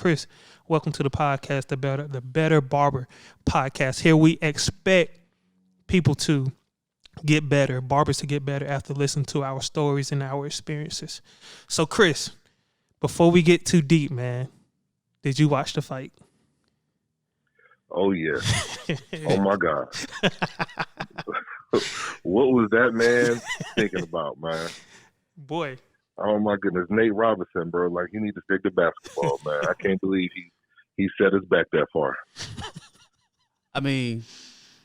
Chris, welcome to the podcast, the Better Barber podcast. Here we expect people to get better, barbers to get better after listening to our stories and our experiences. So, Chris, before we get too deep, man, did you watch the fight? Oh, yeah. Oh, my God. What was that man thinking about, man? Boy. Oh, my goodness. Nate Robinson, bro. Like, he needs to stick to basketball, man. I can't believe he set us back that far. I mean,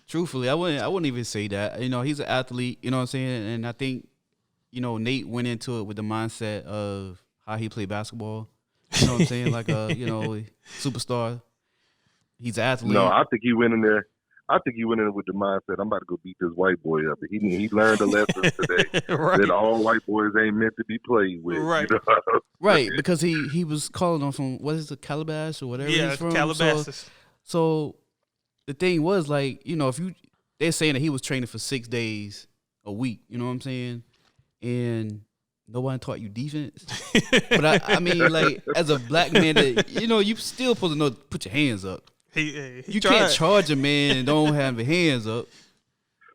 truthfully, I wouldn't even say that. You know, he's an athlete, you know what I'm saying? And I think, you know, Nate went into it with the mindset of how he played basketball. You know what I'm saying? Like a, you know, superstar. He's an athlete. No, I think he went in there. With the mindset, I'm about to go beat this white boy up. He learned a lesson today Right. that all white boys ain't meant to be played with. Right. You know? Right, because he was calling on from, what is it, Calabash or whatever he's from? Calabasas. So the thing was, like, you know, they're saying that he was training for 6 days a week, you know what I'm saying? And nobody taught you defense. But I mean, like, as a black man, that, you know, you still supposed to know to put your hands up. He can't charge a man and don't have your hands up.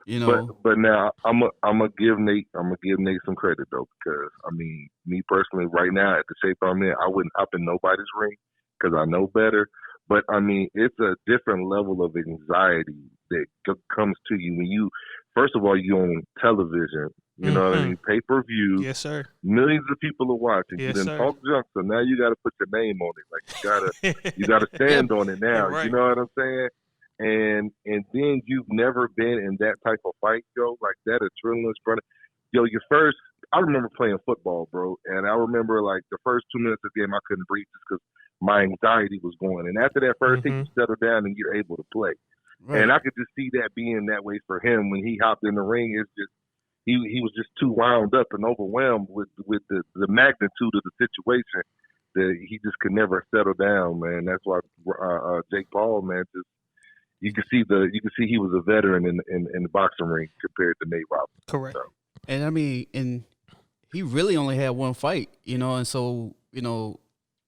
You know. But now I'm gonna give Nate some credit though, because I mean, me personally, right now at the shape I'm in, I wouldn't hop in nobody's ring because I know better. But I mean, it's a different level of anxiety that comes to you when you, first of all, you on television. You know what I mean? Pay-per-view. Yes, sir. Millions of people are watching. Yes, you sir. Talk junk, so now you got to put your name on it. Like you gotta stand on it now. Right. You know what I'm saying? And then you've never been in that type of fight, yo. Like that adrenaline's running. Yo, I remember playing football, bro, and I remember like the first 2 minutes of the game I couldn't breathe just because my anxiety was going. And after that first hit, you settle down and you're able to play. Right. And I could just see that being that way for him when he hopped in the ring. It's just he was just too wound up and overwhelmed with the magnitude of the situation that he just could never settle down, man. That's why Jake Paul, man, just you can see he was a veteran in the boxing ring compared to Nate Robinson. Correct. So. And I mean, and he really only had one fight, you know, and so, you know,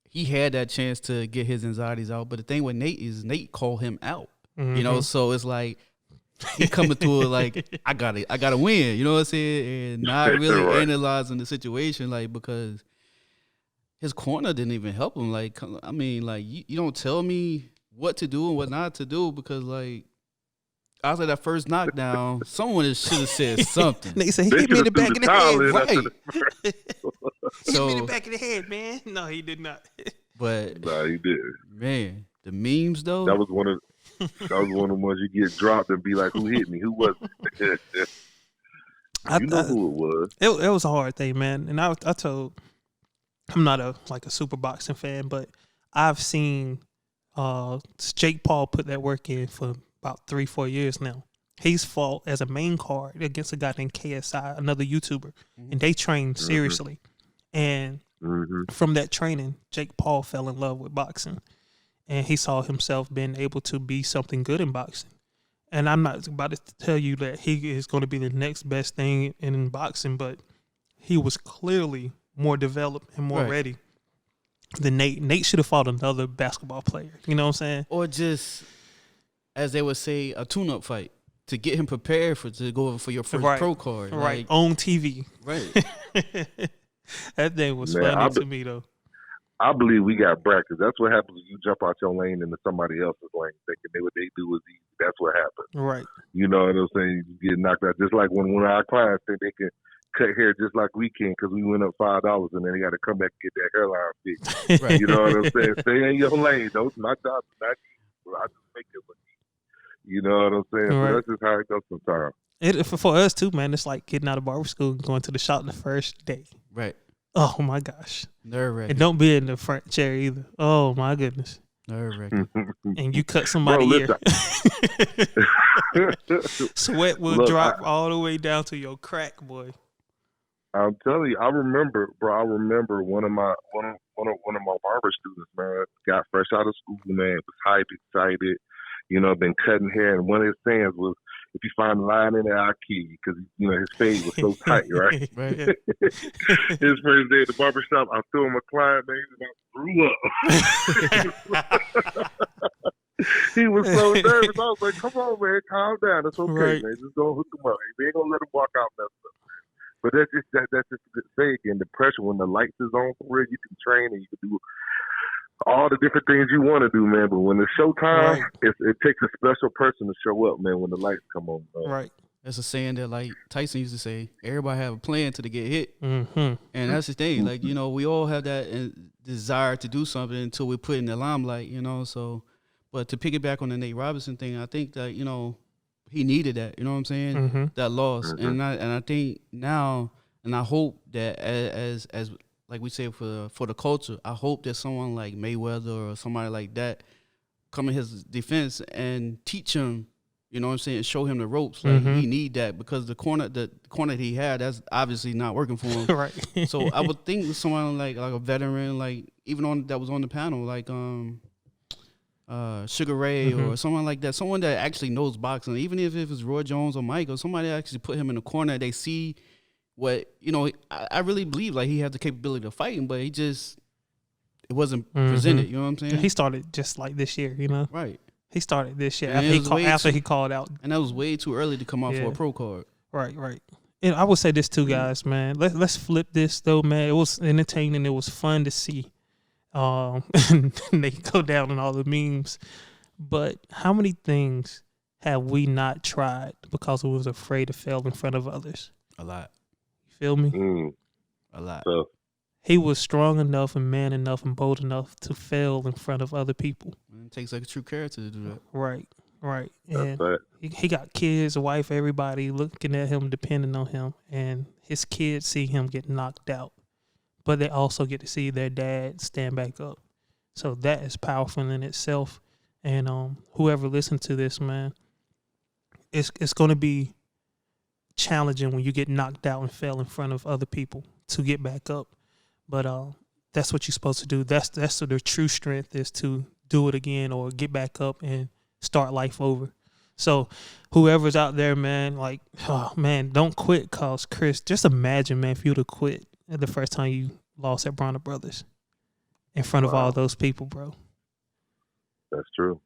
he had that chance to get his anxieties out. But the thing with Nate is Nate called him out, you know, so it's like he coming to it like, I gotta win, you know what I'm saying? And not really right. analyzing the situation, like, because his corner didn't even help him. Like, I mean, like, you don't tell me what to do and what not to do, because, like, after that first knockdown, someone should have said something. They say he hit me in the back of the head. Right. So, hit me in the back of the head, man. No, he did not. But nah, he did. Man, the memes though. That was one of the ones you get dropped and be like, "Who hit me? Who was it?" You know who it was. It was a hard thing, man. And I told, I'm not a super boxing fan, but I've seen Jake Paul put that work in for about 3-4 years now. He's fought as a main card against a guy named KSI, another YouTuber, and they train seriously. And from that training, Jake Paul fell in love with boxing, and he saw himself being able to be something good in boxing. And I'm not about to tell you that he is going to be the next best thing in boxing, but he was clearly more developed and more ready than Nate. Nate should have fought another basketball player. You know what I'm saying? Or just, as they would say, a tune-up fight to get him prepared to go for your first pro card. Right, on TV. Right. That thing was funny to me, though. I believe we got brackets. That's what happens when you jump out your lane into somebody else's lane, thinking what they do is easy. That's what happens. Right. You know what I'm saying? You get knocked out. Just like when our clients think they can cut hair just like we can because we went up $5 and then they got to come back and get that hairline fixed. Right. You know what I'm saying? Stay in your lane. Those my job is not easy. I just make it look easy. You know what I'm saying? Right. So that's just how it goes sometimes. For us, too, man, it's like getting out of barber school and going to the shop the first day. Right. Oh, my gosh. Nerve-wracking. And don't be in the front chair either. Oh, my goodness. Nerve-wracking. And you cut somebody's ear. Sweat will drop all the way down to your crack, boy. I'm telling you, I remember one of my barber students, man, got fresh out of school, man, was hype, excited, you know, been cutting hair, and one of his sayings was, if you find the line in there, I'll kill you because his fade was so tight, right? Right. His first day at the barbershop, I threw him a client, man, and I threw up. He was so nervous. I was like, "Come on, man, calm down. It's okay, Right. man. Just go hook him up. We ain't gonna let him walk out messed up." But that's just a good thing. And the pressure when the lights is on for real, you can train and you can do all the different things you want to do, man. But when it's showtime, Right. it takes a special person to show up, man. When the lights come on, Right. That's a saying that like Tyson used to say, everybody have a plan till they get hit. Mm-hmm. And that's the thing. Like, we all have that desire to do something until we're put in the limelight, so. But to piggyback on the Nate Robinson thing, I think that, he needed that, you know what I'm saying? Mm-hmm. That loss. Mm-hmm. And I think now, and I hope that as like we say for the culture, I hope that someone like Mayweather or somebody like that come in his defense and teach him, you know what I'm saying, show him the ropes. Like he need that because the corner that he had, that's obviously not working for him. Right. So I would think someone like a veteran, like even that was on the panel, like Sugar Ray or someone like that, someone that actually knows boxing, even if it's Roy Jones or Mike or somebody that actually put him in the corner, they see what, I really believe like he had the capability of fighting, but it wasn't presented, you know what I'm saying? He started just like this year, Right. He started this year And after he called out. And that was way too early to come out for a pro card. Right. And I would say this too, guys, man. Let's flip this though, man. It was entertaining. It was fun to see. They go down in all the memes. But how many things have we not tried because we was afraid to fail in front of others? A lot. You feel me? A lot. So, he was strong enough and man enough and bold enough to fail in front of other people. It takes like a true character to do that. Right. And right. he got kids, a wife, everybody looking at him, depending on him. And his kids see him get knocked out. But they also get to see their dad stand back up. So that is powerful in itself. And whoever listened to this, man, it's going to be challenging when you get knocked out and fail in front of other people to get back up. But that's what you're supposed to do. That's the true strength is to do it again or get back up and start life over. So whoever's out there, man, like, oh, man, don't quit. Cause Chris, just imagine, man, if you'd have quit the first time you lost at Bronner Brothers in front of all those people, bro. That's true.